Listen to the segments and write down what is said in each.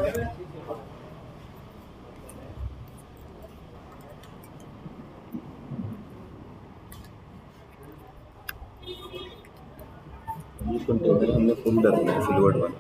ये कंटेनर हमने फुल रखना है सिल्वर वाला।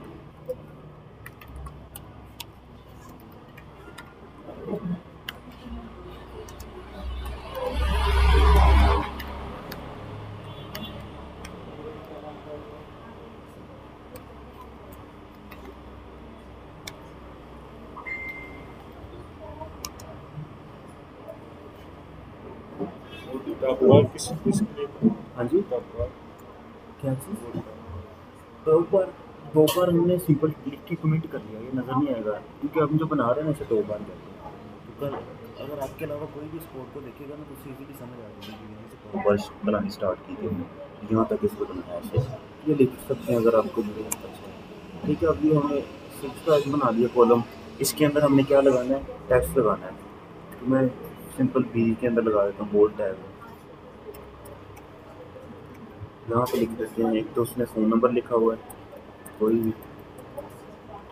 हाँ जी, क्या चीज़? दो बार हमने सिंपल लिख के कमेंट कर लिया, ये नज़र नहीं आएगा क्योंकि हम जो बना रहे हैं ना इसे 2 बार करते हैं। तो कल अगर आपके अलावा कोई भी स्पोर्ट को देखेगा ना तो उसे इजीली समझ आ जाएगी कि यहाँ से 2 बार बनानी स्टार्ट की थी हमने, यहाँ तक इसको बनाया ऐसे। ये लिख सकते हैं अगर आपको मुझे अच्छा है। ठीक है, अभी हमने 6 का बना लिया कॉलम। इसके अंदर हमने क्या लगाना है, टेक्स्ट लगाना है। तो मैं सिंपल बी के अंदर लगा देता हूँ बोल्ड टैग। यहाँ पे लिख देते हैं, एक तो उसमें फ़ोन नंबर लिखा हुआ है कोई भी,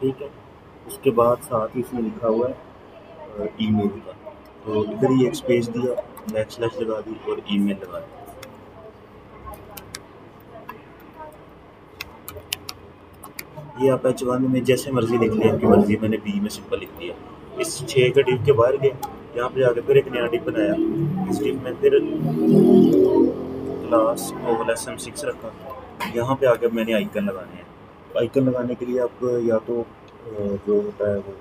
ठीक है। उसके बाद साथ ही इसमें लिखा हुआ है ईमेल का, तो इधर ही एक स्पेस दिया, बैकस्लैश लगा दी और ईमेल लगा दी। ये आप H1 में जैसे मर्जी लिख लें, आपकी मर्जी। मैंने बी में सिंपल लिख दिया। इस 6 का डिव के बाहर गए, यहाँ पे जाके फिर एक नया डिव बनाया। इस डिव में फिर क्लास ओवल SM6 रखा। यहाँ पे आके मैंने आइकन लगाने हैं। आइकन लगाने के लिए आप या तो जो होता है वो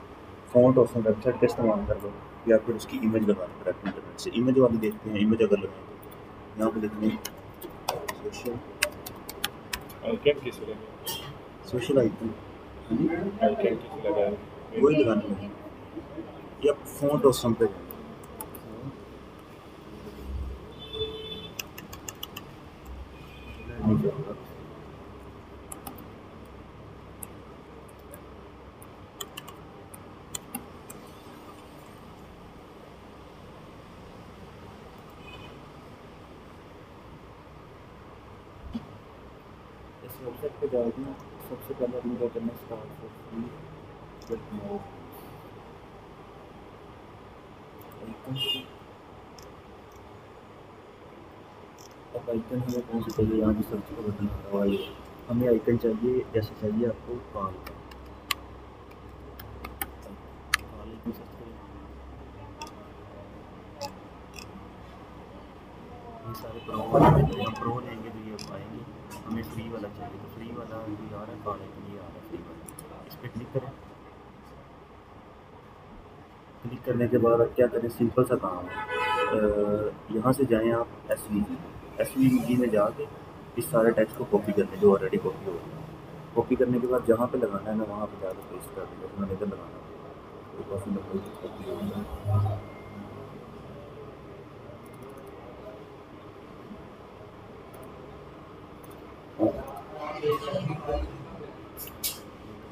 फ़ॉन्ट ऑप्शन वेबसाइट का इस्तेमाल कर लो, या फिर उसकी इमेज लगा लो डायरेक्ट इंटरनेट से। इमेज वाली देखते हैं, इमेज अगर लगाएं तो यहाँ पे लिखते हैं सोशल आइकन किस लगे? सोशल आइकन, आइकन किस लगा? वही लगाने लगे, या फ़ॉन्ट ऑप्शन पे नहीं जाएगा। इस वेबसाइट पे जाओगे ना, सबसे पहले अपने क्या करना है, start for free get more icon. अब आइकन हमें कौन सा चाहिए, यहाँ पे सर्च का बटन आ रहा है, हमें आइकन चाहिए जैसे चाहिए आपको कॉल का। कॉल आइकन सर्च करें, ये सारे प्रो वाले हैं। हम प्रो लेंगे तो ये आएंगे, हमें फ्री वाला चाहिए तो फ्री वाला भी आ रहा है, कॉल आइकन ये आ रहा है फ्री वाला। इस पर क्लिक करें। क्लिक करने के बाद आप क्या करें, सिंपल सा काम है, यहाँ से जाएं आप एसवीजी में जाके इस सारे टेक्स्ट को कॉपी कर लें जो ऑलरेडी कॉपी हो गया। कॉपी करने के बाद जहाँ पे लगाना है ना वहाँ पे जाकर पेस्ट कर दें, जैसे मैंने इधर लगाना है तो काफ़ी लंबी कॉपी होगी।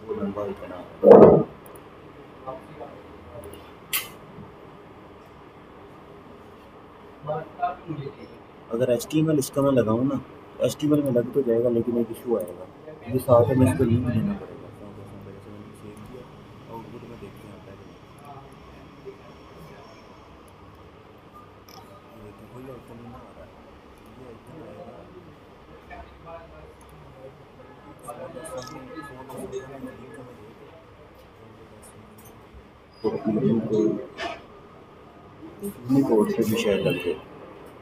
वो लंबा इतना अगर HTML इसका मैं लगाऊँ ना, HTML में लग तो जाएगा लेकिन एक इशू आएगा, ये साथ में इसको लिंक देना पड़ेगा। जैसे मैंने सेव किया, आउटपुट में देखते हैं आता है कि नहीं। देखिए कोई आइकन नहीं आ रहा है, ये आइकन आएगा कोड से भी शायद लग जाए।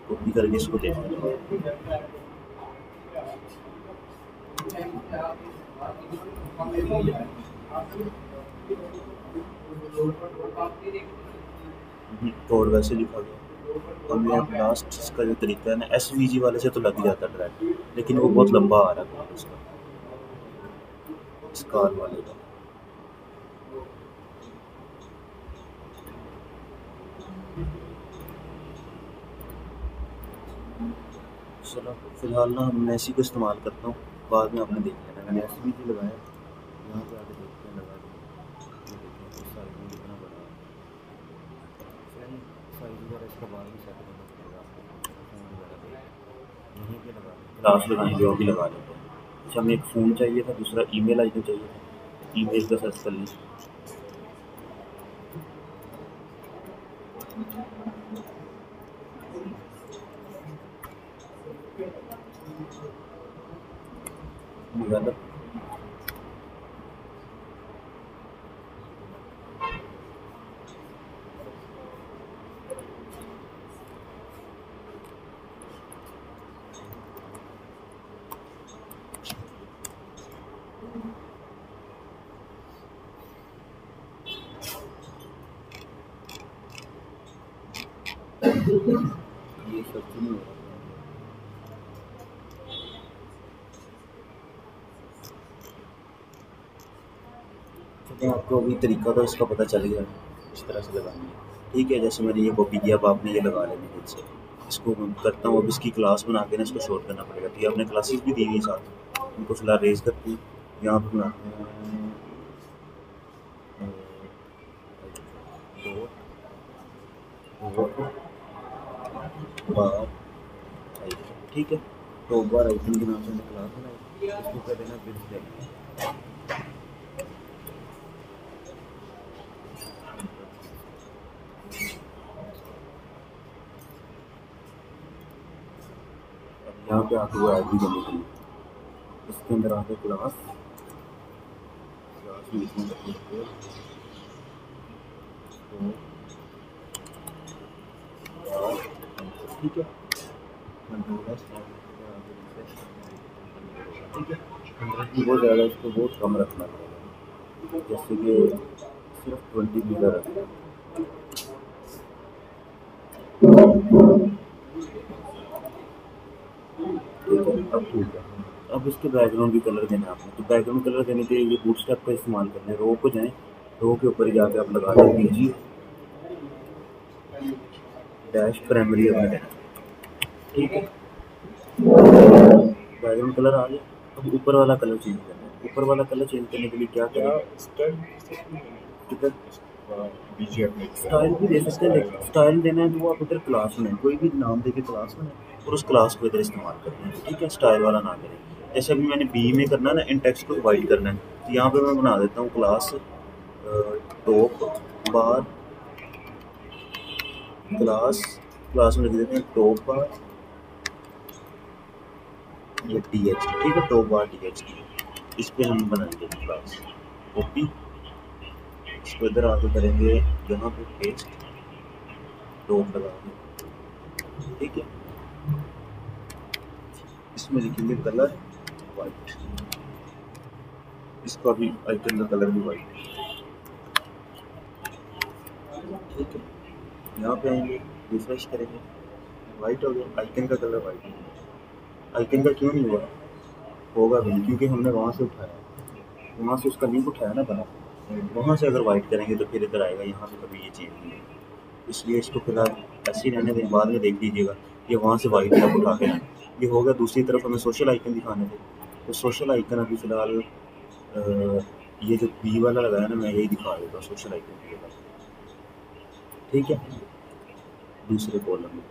कॉपी करके इसको देखना कोड वैसे लिखा गया। हमें अब लास्ट इसका जो तरीका है ना, SVG वाले से तो लग जाता है डायरेक्ट, लेकिन वो बहुत लंबा आ रहा है इसका, स्कार वाले का। चलो फिलहाल ना मैं इसी को इस्तेमाल करता हूँ, बाद में आपने देख लेना। मैंने SVG लगाया, यहाँ पे आके देखते हैं लगा दें। ये देखें इस साइज में कितना बड़ा है, साइज वगैरह इसका बाद में सेट करना पड़ेगा आपको। फ़ोन वगैरह देख यहीं पे लगा दें, क्लास लगाएँ जो भी लगा लेते हैं। अच्छा, हमें एक फ़ोन चाहिए था, दूसरा ईमेल आईडी चाहिए था, ईमेल का सर्च कर लीजिए। गलत। ये सब नहीं हो रहा। चलिए आपको अभी तरीका तो इसका पता चल गया इस तरह से लगानी है। ठीक है, जैसे मैंने ये कॉपी किया, अब आपने ये लगा लेनी है खुद से। इसको मैं करता हूँ, अब इसकी क्लास बना के ना इसको शॉर्ट करना पड़ेगा। तो ये आपने क्लासेस भी दी हुई है साथ, उनको फिलहाल रेज करते हैं। यहाँ पर बनाते हैं बार आइकन। ठीक है, तो बार आइकन के नाम से हमने क्लास बनाई, इसको कर देना प्रिंट। यहाँ पे आके वो ऐड भी करने के लिए इसके अंदर आके क्लास में लिखना करते हैं। ठीक है, ठीक है, 100 की बहुत ज़्यादा, इसको बहुत कम रखना पड़ेगा, जैसे कि सिर्फ 20 बीघा रखना। ठीक है, अब ठीक है। अब इसके बैकग्राउंड भी कलर देना है आपने। तो बैकग्राउंड कलर देने के लिए ये बूटस्ट्रैप का इस्तेमाल करना है। रो को जाएँ, रो के ऊपर जाके आप लगा दें PG डैश प्राइमरी अपने देना। ठीक है, बैकग्राउंड कलर आ गया। अब ऊपर वाला कलर चेंज करना है। ऊपर वाला कलर चेंज करने के लिए क्या करें? स्टाइल भी दे सकते हैं, लेकिन स्टाइल देना है तो वो आप इधर क्लास में कोई भी नाम दे के क्लास में और उस क्लास को इधर इस्तेमाल करना है। ठीक है, स्टाइल वाला ना करें। जैसे अभी मैंने बी में करना है ना, इन टेक्स्ट को वाइट करना है, तो यहाँ पे मैं बना देता हूँ क्लास टॉप बार क्लास में लिख देते हैं टॉप बार या TH। ठीक है, टॉप बार TH, इस पे हम बनाएंगे क्लास। कॉपी, इसको इधर आके करेंगे यहाँ पे पेस्ट, टॉप लगा दें। ठीक है, इसमें लिखेंगे कलर वाइट, इसका भी आइकन का कलर भी वाइट। ठीक है, यहाँ पे आएंगे, रिफ्रेश करेंगे, वाइट हो गया, आइकन का कलर वाइट है। आइकन का क्यों नहीं हुआ? होगा भी नहीं, क्योंकि हमने वहाँ से उठाया, वहाँ से उसका लिंक उठाया ना बना, वहाँ से अगर वाइट करेंगे तो फिर इधर आएगा। यहाँ से कभी ये चेंज नहीं है, इसलिए इसको फिलहाल ऐसे ही रहने दें। बाद में देख लीजिएगा ये वहाँ से वाइट तक उठा के ये होगा। दूसरी तरफ हमें सोशल आइकन दिखाने थे, तो सोशल आइकन अभी फ़िलहाल ये जो बी वाला लगाया ना, मैं यही दिखा देता हूँ सोशल आइकन के बाद। ठीक है, दूसरे कॉलम में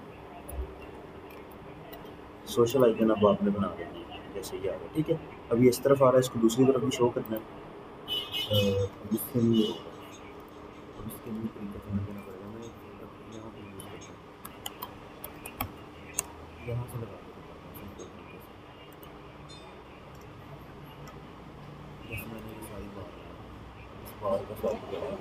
सोशल आइकन अब आपने बना देना है जैसे ये आ रहा है। ठीक है, अब ये इस तरफ आ रहा है, इसको दूसरी तरफ भी शो करना है। इसके लिए तरीका समझ देना पड़ेगा। मैं यहाँ पे यूज़ करता हूँ, यहाँ से लगा देता हूँ जैसे मैंने ये सारी बार का सॉल्व किया है।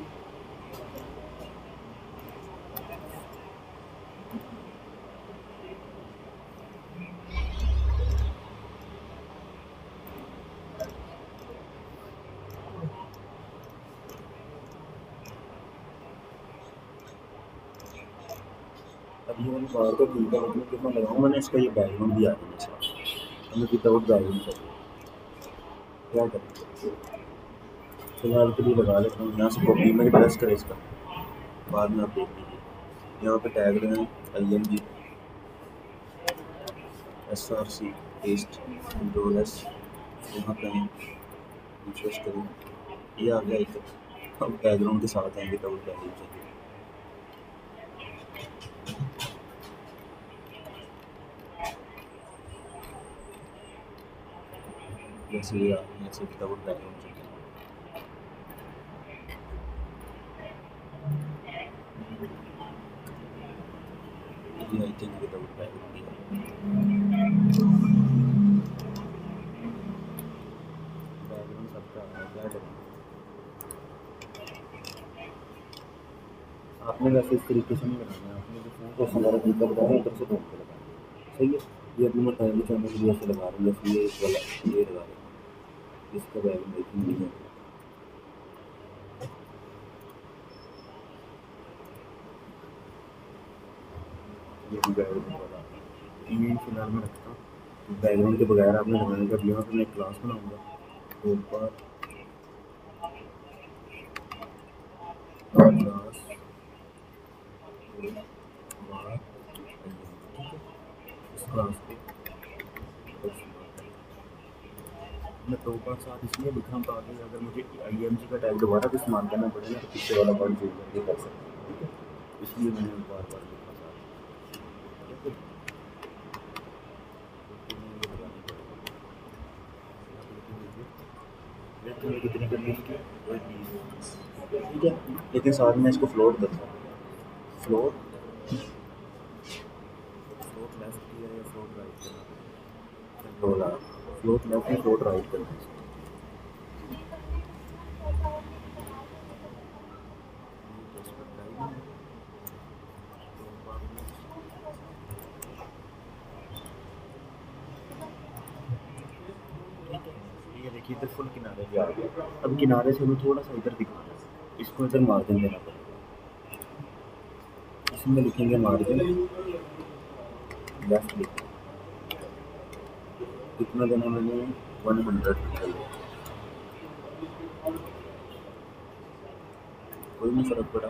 अब ये वाली बार का ठीक है, मतलब कितना लगाऊँ मैंने इसका, ये बैकग्राउंड भी आ जाना इसका, हमें विदाउट बैकग्राउंड चाहिए। क्या करें, फिलहाल के लिए लगा लेता हूँ। यहाँ से कॉपी में प्रेस करें इसका, बाद में आप देख लीजिए। यहाँ पे टैग लेना है ING SRC पेस्ट $S, यहाँ पे आएँ, रिफ्रेश करें, ये आ गया एक। अब बैकग्राउंड के साथ आएंगे विदाउट बैकग्राउंड चाहिए। जैसे ये आ गया, ऐसे विदाउट बैकग्राउंड चाहिए। ये आई थिंक विदाउट बैकग्राउंड सबका है, क्या करें। आपने वैसे इस तरीके से नहीं लगाना है, आपने जो फोन को हमारा जूता लगाना है उधर से ढूंढ के लगाना है, सही है। ये अपनी मैं टाइम बचाने के लिए ऐसे लगा रही है, ये इस वाला ये लगा रही है, इसका बैकग्राउंड देखिए नहीं है। ये भी बैकग्राउंड वाला ये फिलहाल मैं रखता हूँ, तो बैकग्राउंड के बगैर आपने लगाने का। यहाँ पे मैं एक क्लास बनाऊँगा, तो ऊपर क्लास बाहर, ठीक है। इस क्लास को मैं दो बार साथ इसलिए लिख रहा हूँ ताकि अगर मुझे IMG का टैग दोबारा भी इस्तेमाल करना पड़े ना, तो पीछे वाला पॉइंट चेंज करके कर सकते हैं, ठीक है। इसलिए मैंने बार बार लिखा साथ, ठीक है। लेकिन कितनी करनी इसकी 20, ठीक है। लेकिन साथ में इसको फ्लोट करता हूँ, फ्लोट फ्लोट लेफ्ट किया या फ्लोट राइट करना, कंट्रोल आ, फ्लोट लेफ्ट या फ्लोट राइट करना है। ये देखिए इधर फुल किनारे पे आ गया। अब किनारे से हमें थोड़ा सा इधर दिखाना है, इसको इधर मार्जिन देना पड़ेगा। इसमें लिखेंगे मार्जिन लेफ्ट लिख, कितना देना मैंने 100, कोई नहीं फर्क पड़ा,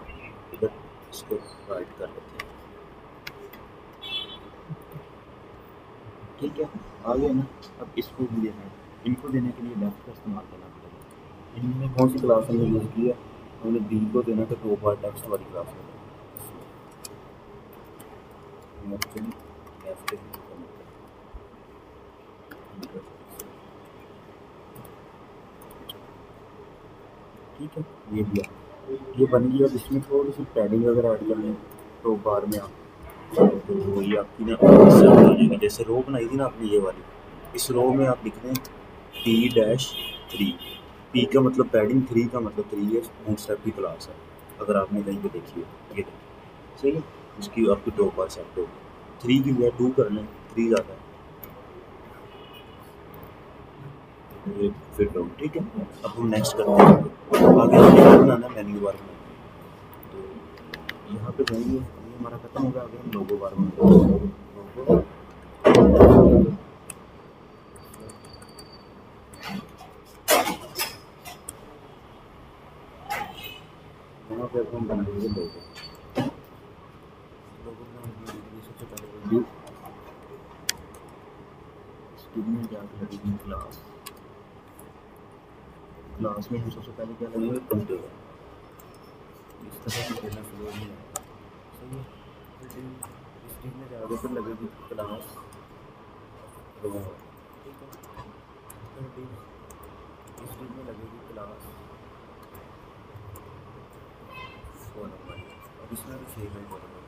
इधर इसको राइट कर लेते हैं, ठीक है। आ गया ना। अब इसको भी देना है, इनको देने के लिए लेफ्ट का इस्तेमाल करना पड़ेगा। इनमें कौन सी क्लास हमने यूज़ किया, हमने बी को देना था टॉप बार टेक्स्ट वाली क्लास में, लेफ्ट ठीक है। ये दिया, ये बन गया। अब इसमें थोड़ी सी पैडिंग अगर ऐड कर लें तो बार में आप, तो ये आपकी ना इससे आ जाएगी, जैसे रो बनाई थी ना आपने ये वाली, इस रो में आप लिख दें P-3। P का मतलब पैडिंग, 3 का मतलब 3 है, बूटस्ट्रैप की क्लास है, अगर आपने कहीं पे देखी है, ये सही है। उसकी आपकी टॉप बार सेट हो, 3 की बजाय 2 कर लें, 3 ज़्यादा है, ये फिट हो, ठीक है। अब हम नेक्स्ट करते हैं, आगे हमें बनाना है मेन्यू बार बनाना है, तो यहाँ पे जाएंगे, ये हमारा खत्म होगा। आगे हम लोगो बार बनाएंगे, यहाँ पे अब हम बनाएंगे लोगो। लोगो बनाने के लिए सबसे पहले डिव, डिव में जाकर लगेगी क्लास, क्लास में हम सबसे पहले क्या लगेंगे कंटेनर, इस तरह से देना फ्लो नहीं आएगा, सही है। इस डिव में जाकर फिर लगेगी क्लास, ठीक है। फिर डिव, इस डिव में लगेगी क्लास फॉलोवर, अब इसमें भी सेम है फॉलोवर।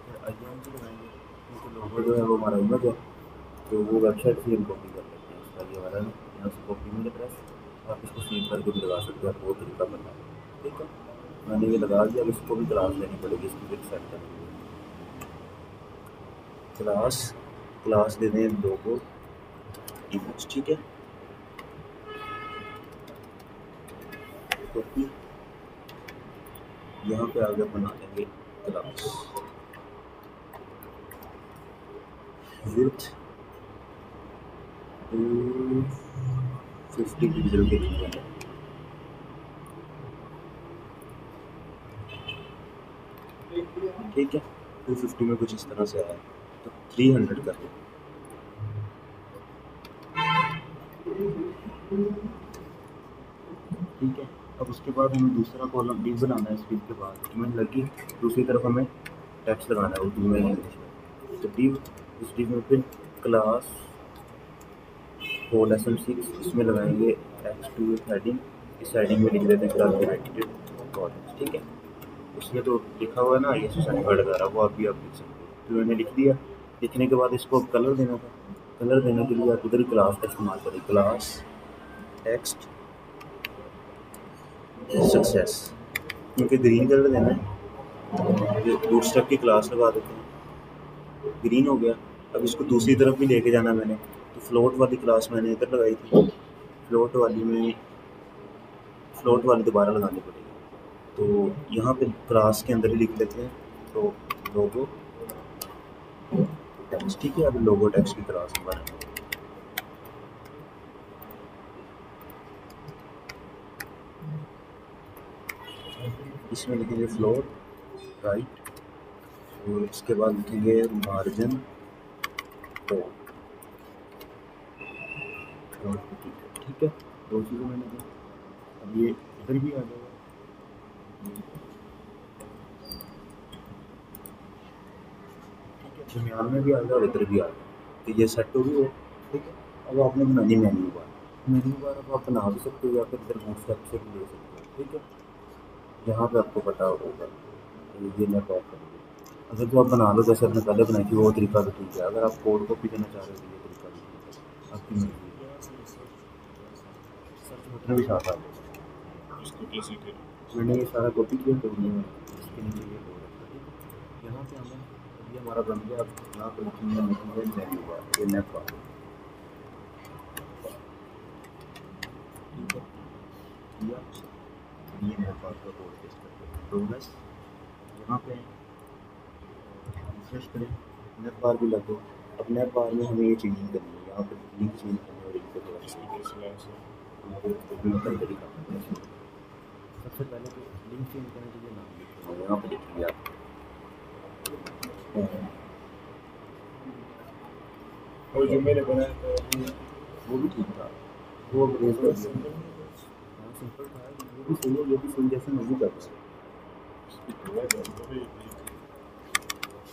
फिर IMG लगाएंगे, क्योंकि लोगो जो है वो हमारा इमेज है, तो वो वेबसाइट से हम कॉपी कर लेते हैं, इसका ये वाला ना, यहाँ से कॉपी में प्रेस, आप इसको सेव करके भी लगा सकते हैं, वो तरीका बनना है, ठीक है। मैंने ये लगा दिया। अब इसको भी क्लास लेनी पड़ेगी, इसकी भी सेट करनी क्लास, क्लास दे दें लोगो इमेज, ठीक है। कॉपी, यहाँ पे आगे बना देंगे क्लास, विड्थ 250 पिक्सल के लिए है, ठीक है। 250 में कुछ इस तरह से आया, तो 300 कर दें, ठीक है। अब उसके बाद हमें दूसरा कॉलम डिव बनाना है, इस डिव के बाद इमेज लगी, दूसरी तरफ हमें टेक्स्ट लगाना है उर्दू में इंग्लिश में, तो डिव, इस डिव में फिर क्लास होल SM6, इसमें लगाएंगे X2 हेडिंग, इस हेडिंग में लिख देते हैं क्लास कॉलेज, ठीक है। उसमें तो लिखा हुआ है ना ISO 7 वगैरह, वो आप भी आप लिख सकते हो, तो मैंने लिख दिया। लिखने के बाद इसको अब कलर देना था। कलर देने के लिए आप इधर क्लास का इस्तेमाल करें, क्लास टेक्स्ट सक्सेस, क्योंकि ग्रीन कलर देना है। ये बूटस्ट्रैप की क्लास लगा देते हैं, ग्रीन हो गया। अब इसको दूसरी तरफ भी लेके जाना मैंने, तो फ्लोट वाली क्लास मैंने इधर लगाई थी, फ्लोट वाली दोबारा लगानी पड़ेगी। तो यहाँ पे क्लास के अंदर ही लिख लेते हैं, तो लोगो टेक्स्ट, ठीक है। अब लोगो टेक्स्ट की क्लास हमारा इसमें लिखेंगे फ्लोट राइट, और इसके बाद लिखेंगे मार्जिन तो, ठीक है। दो चीज़ें मैंने की। अब ये इधर भी आ जाएगा, ठीक है, दरमियान में भी आ जाएगा और इधर भी आ जाएगा। तो ये सेट हो गई है, ठीक है। अब आपने बनानी मेन्यू बार अब आप बना भी सकते हो या फिर इधर बूटस्ट्रैप से भी ले सकते हो, ठीक है। जहाँ पे आपको पता होगा ये मैं बात करूँगी। अगर जो आप बना लो जैसे आपने पहले बनाई थी वो तरीका भी ठीक है। अगर आप कोड कॉपी करना चाह रहे हो तो ये तरीका भी ठीक है, आपकी मर्जी है। सर्च बटन भी साथ आ जाएगा। इसको कैसे करें? मैंने ये सारा कॉपी किया, तो इसके नीचे ये हो रखा है, ठीक है। यहाँ पे हमें अब ये हमारा बन गया। अब यहाँ पर लिखेंगे मेन्यू बार, ये नेट बार, ठीक है। या ये नेट बार का कोड पेस्ट करते हैं, प्रोग्रेस यहाँ पे रिफ्रेश करें, नेट बार भी लग गई। अब नेट बार में हमें ये चेंजिंग करनी है, यहाँ पर लिंक चेंज करनी है और इनको थोड़ा सा इसको कैसे लाया सर? तरीका। सबसे पहले तो लिंक चेंज करने के लिए नाम लिखेंगे, यहाँ पे लिखेंगे आप और जो मैंने बनाया था वो भी ठीक था, वो रेज कर दिया। हाँ सिंपल था, ये भी सही है, ये भी सही, जैसे मर्जी कर सकते।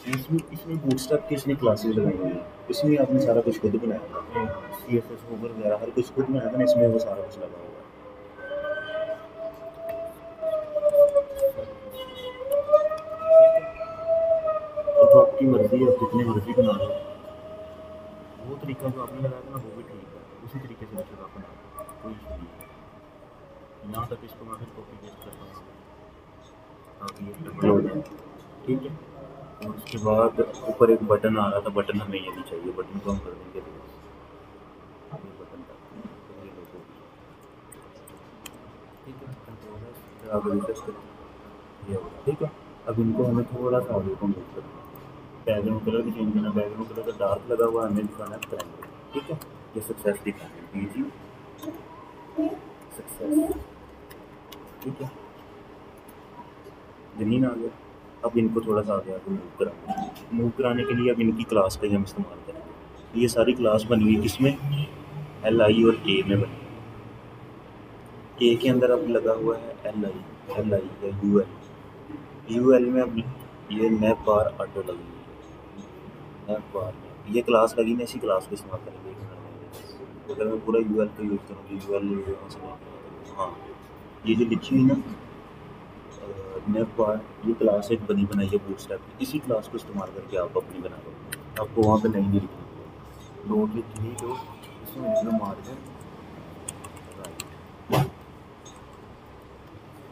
इसमें बूटस्ट्रैप की इसने क्लासेस लगाई हुई है, इसमें आपने सारा कुछ खुद बनाया था, CSS होवर वगैरह हर कुछ खुद बनाया था ना, इसमें वो सारा कुछ लगा हुआ है। अब तो आपकी मर्जी है, आप जितने मर्जी बना लो। वो तरीका जो आपने लगाया था ना वो भी ठीक है, उसी तरीके से मतलब आप बना लो, कोई इशू नहीं है। यहाँ तक इसको मैं फिर कॉपी पेस्ट करता हूँ ताकि ये डबल हो जाए, ठीक है। और उसके बाद ऊपर एक बटन आ रहा था, बटन हमें ये नहीं चाहिए, बटन को हम कर देंगे ये बटन का, तो ये लोगो, ठीक है। कंट्रोल है, फिर आगे रिफ्रेश करें, ये होगा, ठीक है। अब इनको हमें थोड़ा सा आगे को मूव करना है, बैकग्राउंड कलर भी चेंज करना है, बैकग्राउंड कलर का डार्क लगा हुआ है, हमें दिखाना है प्राइमरी, ठीक है। ये सक्सेस दिखाना है, BG सक्सेस, ठीक है। ग्रीन आ गया। अब इनको थोड़ा सा आगे मूव कराने के लिए अब इनकी क्लास का ही हम इस्तेमाल करेंगे। ये सारी क्लास बनी हुई किसमें, LI और A में बनी। A के अंदर अब लगा हुआ है LI या UL में अब ये मैप बार ऑटो लगी हुई है, मैप बार में ये क्लास लगी ना, इसी क्लास को इस्तेमाल करेंगे। अगर मैं पूरा UL को यूज़ करूँगी, UL हाँ, ये जो लिखी हुई ना नेप बार, ये क्लास एक बनी बनाई है बूटस्ट्रैप की, इसी क्लास को इस्तेमाल करके आप अपनी बना लो। आपको वहाँ पे नहीं लिखना, नोट लिखनी जो इसमें लिखना मार्जिन राइट,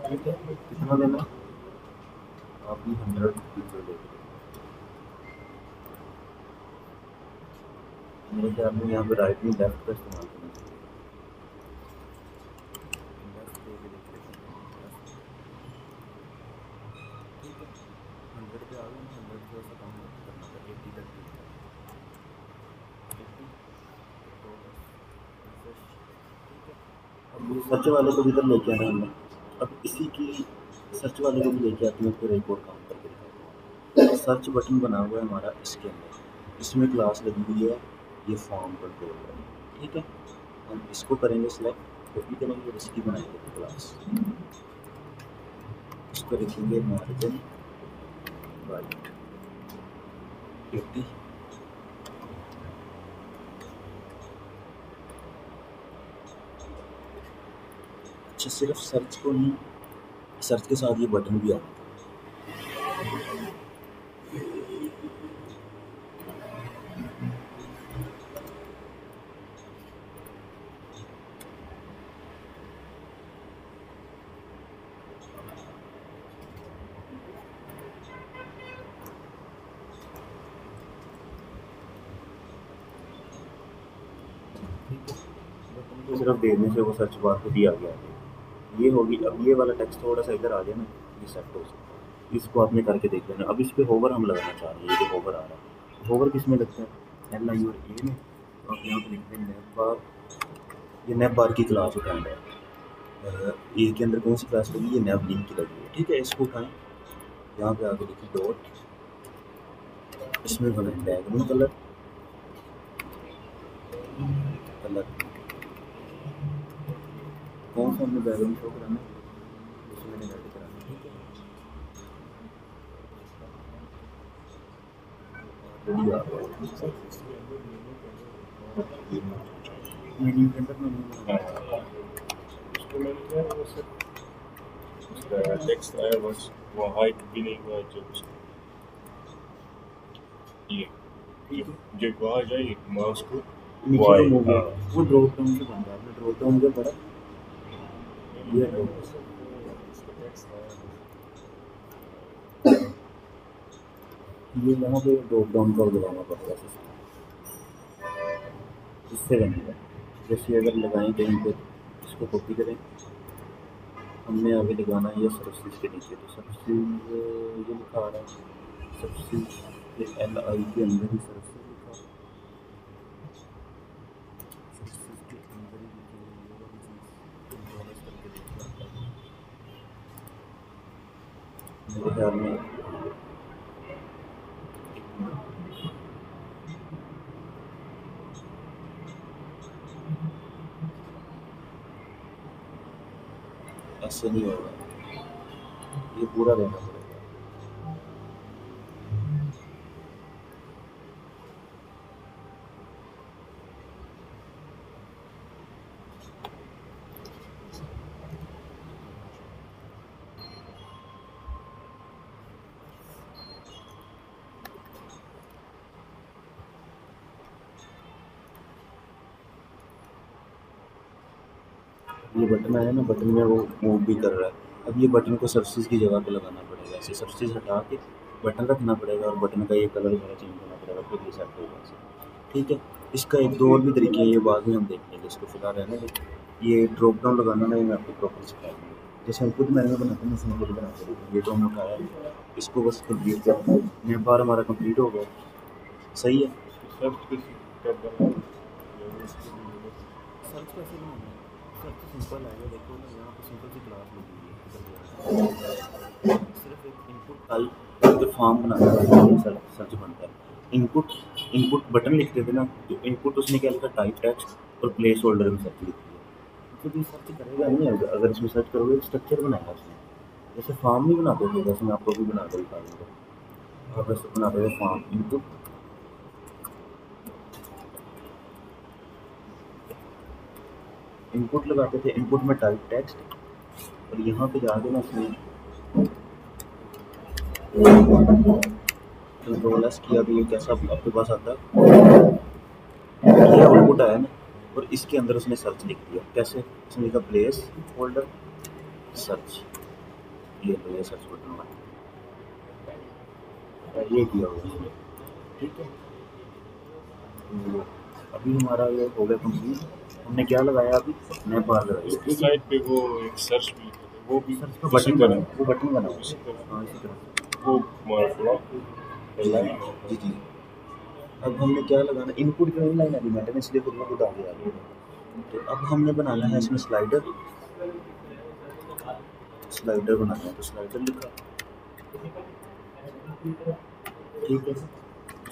ठीक है। कितना देना, आप ये 100 पिक्सल ले लो। मेरे ख्याल में यहाँ पे राइट में लेफ्ट का इस्तेमाल करना चाहिए, लेफ्ट दे के देख लेते हैं, ठीक है। 100 पे आ गए, 100 थोड़ा सा कम करना था, 80 तक भी, 80 तो बस रिफ्रेश, ठीक है। अब ये सर्च वाले को भी इधर लेके आना हमने। अब इसी की सर्च वाले को भी लेके आते हैं, फिर एक और काम करके दिखाते हैं। सर्च बटन बना हुआ है हमारा इसके अंदर, इसमें क्लास लगी हुई है ये फॉर्म कंट्रोल है, ठीक है। हम इसको करेंगे सिलेक्ट, कॉपी करेंगे और इसकी बनाएंगे क्लास, इसको लिखेंगे मार्जिन राइट 80, अच्छा। सिर्फ सर्च को नहीं, सर्च के साथ ये बटन भी आता है, सिर्फ देने से वो सर्च बार खुद ही आ गया है। ये होगी। अब ये वाला टेक्स्ट थोड़ा सा इधर आ गया ना, ये सेट हो सकता है। इसको आपने करके देख लेना। अब इस पे होवर हम लगाना चाह रहे हैं, ये जो होवर आ रहा है, होवर किस में लगता है, एल आई और ए में। तो आप यहाँ पे लिखते हैं नेप बार। ये नेप बार की क्लास उठाना है। ए के अंदर कौन सी क्लास लगी, ये नेप लिंक की लगी है, ठीक है। इसको उठाएं, यहाँ पे आगे लिखिए डॉट, इसमें बनाए बैकग्राउंड कलर, कलर कौन सा हमने बैकग्राउंड शो कराना है, इसमें मैंने रेड कराना है, ठीक है। रेडी आ गया मेन्यू के अंदर मैंने उसको मैंने क्या है, वो सिर्फ उसका टेक्स्ट आया बस, वो हाइट भी नहीं हुआ जो ये जब वहाँ जाइए माउस को नीचे वाई, का मूव हाँ। वो ड्रॉप डाउन से बन रहा है। आपने ड्रॉप डाउन जो पड़ा ये ये यहाँ पे ड्रॉप डाउन का लगाना पड़ता है सिस्टम, इससे बनेगा। जैसे अगर लगाएं कहीं पे, इसको कॉपी करें, हमने आगे लगाना है ये सर्विसेज के नीचे। तो सर्विसेज ये लिखा आ रहा है, सर्विसेज ये एल आई के अंदर ही सर्विसेज लिखा, सर्विसेज के अंदर ही लिखी हुई ये वाली चीज़ कंट्रोल करके देखना मेरे ख्याल में। ऐसे नहीं होगा, ये पूरा देना पड़ेगा। ये बटन आया ना, बटन में वो मूव भी कर रहा है। अब ये बटन को सर्विसेज की जगह पे लगाना पड़ेगा, ऐसे सर्विसेज हटा के बटन रखना पड़ेगा और बटन का ये कलर वगैरह चेंज करना पड़ेगा, फिर ये सेट होगा ऐसे, ठीक है। इसका एक दो और भी तरीके हैं, ये बाद में हम देख लेंगे, इसको फिलहाल रहने दें। ये ड्रॉप डाउन लगाना ना, ये मैं आपको प्रॉपर सिखा दूँगा। जैसे हम खुद मैनुअल बनाते हैं, जैसे हम खुद बनाते हैं, ये तो हमने उठाया है, इसको बस कंप्लीट कर, ये बार हमारा कंप्लीट हो गया, सही है। सर्च किसी कर देना या उसको भी ले लो। सर्च कैसे बनाना है, सर्च सिंपल है, ये देखो ना, यहाँ पे सिंपल सी क्लास लगी हुई है, सिर्फ एक इनपुट टाइप जो फॉर्म बनाना है, सर्च सर्च बनता है। इनपुट इनपुट बटन लिखते थे ना, जो इनपुट उसने क्या लिखा, टाइप टेक्स्ट और प्लेस होल्डर में सर्च लिखी है। मतलब ये सर्च करेगा नहीं, अगर इसमें सर्च करोगे स्ट्रक्चर बनाएगा उसने, जैसे फॉर्म नहीं बनाते थे, वैसे मैं आपको भी बना कर दिखा दूँगा। आप ऐसे बनाते थे फॉर्म, इनपुट लगाते थे, इनपुट में टाइप टेक्स्ट, और यहाँ पे जाके ना उसमें कंट्रोल एस किया, भी कैसा आपके पास आता है, ये आउटपुट आया ना, और इसके अंदर उसने सर्च लिख दिया। कैसे, उसने लिखा प्लेस होल्डर सर्च, ये तो ये सर्च बटन वाला ये किया हुआ उसने, ठीक है। तो अभी हमारा ये हो गया कंप्लीट। हमने क्या लगाया अभी, नैप बार लगाई, इसकी ठीक है। साइड पे वो एक सर्च भी लिखा था, वो भी सर्च का उसी बटन तरह बना, वो बटन बना हुआ उसी है। तरह हाँ इसी तरह वो ब्लॉक जी जी। अब हमने क्या लगाना, इनपुट की लाइन अभी मैंने इसलिए खुद में खुद आगे आ गई। तो अब हमने बनाना है इसमें स्लाइडर, स्लाइडर बनाना है, तो स्लाइडर लिखा, ठीक है।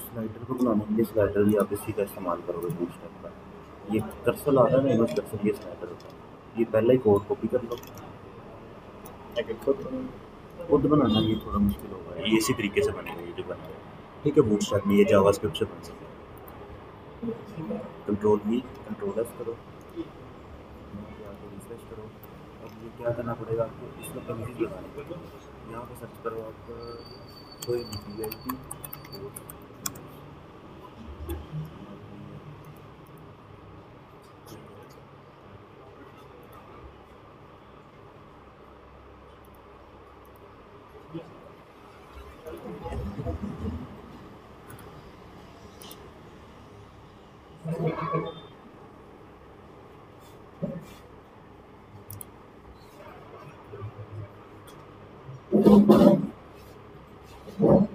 स्लाइडर को बनाने के लिए स्लाइडर भी आप इसी का इस्तेमाल करोगे, बूटस्ट्रैप का। ये कर्सर आ रहा है ना, इमेज कर्सर, ये स्लाइडर होता है। ये पहले ही कोड कॉपी कर लो, खुद बनाना ये थोड़ा मुश्किल होगा, ये इसी तरीके से बनेगा ये जो बना है, ठीक है। बूटस्ट्रैप में ये जावास्क्रिप्ट से बन सकता है। कंट्रोल वी कंट्रोल एस करो, रिफ्रेश करो। अब ये क्या करना पड़ेगा आपको, इसमें इमेज लगानी पड़ेगी। यहाँ पे सर्च करो आप कोई भी VIP Saya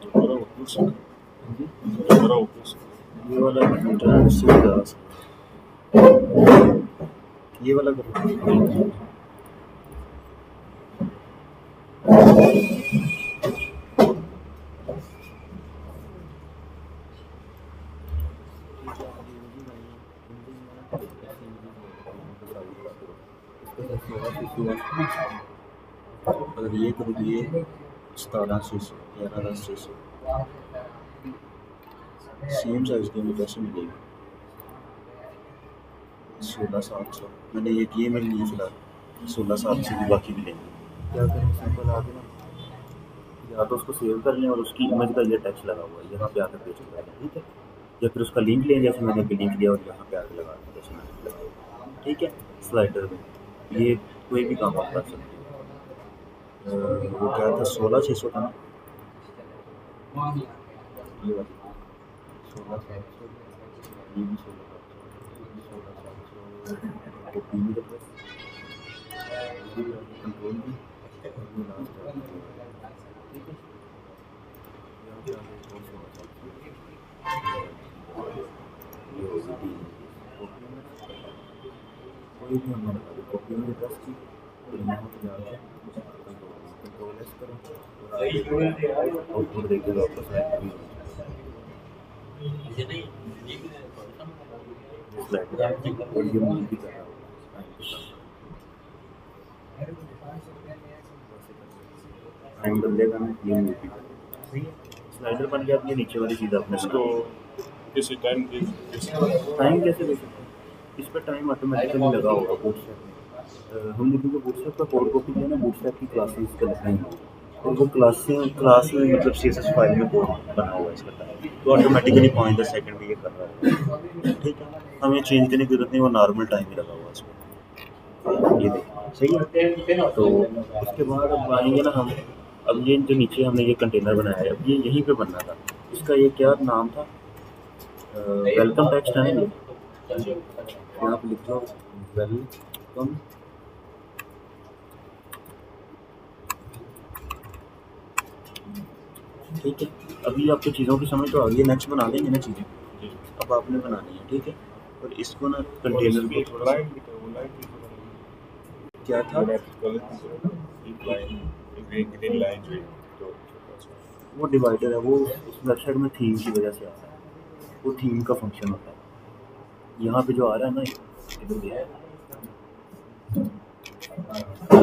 Agora o curso. Agora o curso. ये वाला सुविधा, ये वाला करो। अगर ये करो तो ये 17,600 11,600 सेम साइज की हमें कैसे मिलेगी? 16,700 मैंने ये किए मेरे लिए फिलहाल 16,700 की बाकी मिलेंगे। क्या करें, सिंपल आ गया ना, या तो उसको सेव कर लें और उसकी इमेज का ये टेक्स्ट लगा हुआ है यहाँ पे आकर पेस्ट कर दें, ठीक है, या फिर उसका लिंक लें जैसे मैंने भी लिंक लिया और यहाँ पे आकर लगा दें जैसे मैंने लगाया, ठीक है। स्लाइडर में ये कोई भी काम आप कर सकते हैं। वो क्या था 16,600 था ना, ये वाली 16,700, ये भी 16,700 कॉपी में कंट्रोल भी लास्ट है, ठीक है। यहाँ पे आगे और 16,700 ये होगी 3 कॉपी में, कोई भी हमने लगा दी कॉपी में एड्रेस की, फिर यहाँ पे जाके कंट्रोल एस करो और फिर देखिए वापस और ये मूव भी कर रहा होगा टाइम बदलेगा ना, ये मूव भी कर सही है। स्लाइडर बन गया, अपनी नीचे वाली चीज़ अपने इसको किसी टाइम दे टाइम कैसे दे सकते हैं? इस पर टाइम ऑटोमेटिकली लगा होगा बूटस्ट्रैप में। हम लिखेंगे बूटस्ट्रैप का कोड कॉपी किया ना, बूटस्ट्रैप की क्लासेस का लिखेंगे और वो क्लास में मतलब CSS फाइल में कोड बना हुआ है इसका टाइम, तो ऑटोमेटिकली 5-10 सेकंड में ये कर रहा है, ठीक है। हमें चेंज करने की जरूरत नहीं, वो नॉर्मल टाइम ही लगा हुआ है इसमें, ये देखिए सही है। तो उसके बाद अब आएंगे ना हम, अब ये जो नीचे हमने ये कंटेनर बनाया है, अब ये यहीं पे बनना था, इसका ये क्या नाम था, वेलकम टेक्स्ट है ना, यहाँ पे लिख लो वेलकम, ठीक है। अभी आपको चीज़ों की समझ तो आ गई है, नेक्स्ट बना देंगे ना चीज़ें, अब आपने बनानी है, ठीक है। और इसको ना कंटेनर को थोड़ा सा क्या था, वो डिवाइडर है, वो उस वेबसाइट में थीम की वजह से आता है, वो थीम का फंक्शन होता है। यहाँ पे जो आ रहा है ना,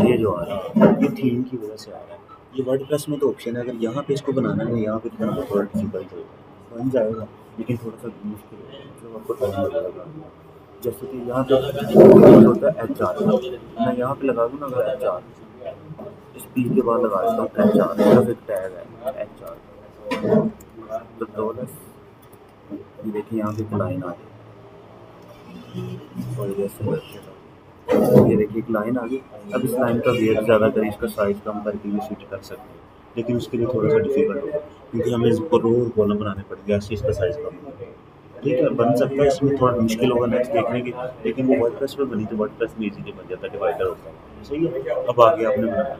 ये जो आ रहा है ये थीम की वजह से आ रहा है। ये वर्डप्रेस में तो ऑप्शन है, अगर यहाँ पे इसको बनाना है, यहाँ पे बनाना थोड़ा डिफिकल्ट होगा, बन जाएगा लेकिन थोड़ा सा मुश्किल होगा, मतलब आपको टाइम लगेगा। जैसे कि यहाँ पे होता है HR, मैं यहाँ पे लगा दूँ ना अगर HR, इस P के बाद लगा देता हूँ HR, सिर्फ एक टैग है HR, तो डॉलर ये देखिए यहाँ पे एक लाइन आ गई और ये देखिए एक लाइन आ गई। अब इस लाइन का वेट ज़्यादा करें, इसका साइज़ कम करके भी स्विच कर सकते हैं, लेकिन उसके लिए थोड़ा सा डिफिकल्ट होगा क्योंकि हमें इसको रो और कॉलम बनाने पड़ेंगे, ऐसे इसका साइज़ कम होगा, ठीक है। बन सकता है, इसमें थोड़ा मुश्किल होगा नेक्स्ट देखने की, लेकिन वो वर्डप्रेस में बनी तो वर्डप्रेस में इजीली बन जाता है, डिवाइडर होता है, सही है। अब आगे आपने बनाया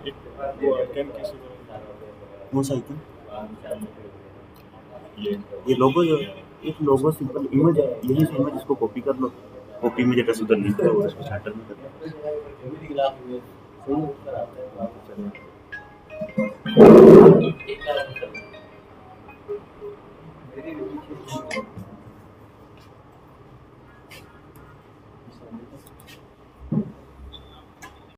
कौन सा आइकन, ये लोगो, जो एक लोगो सिंपल इमेज है, यही से इमेज इसको कॉपी कर लो, कॉपी में जैसे उधर लिंक है और इसको सेंटर में कर दो।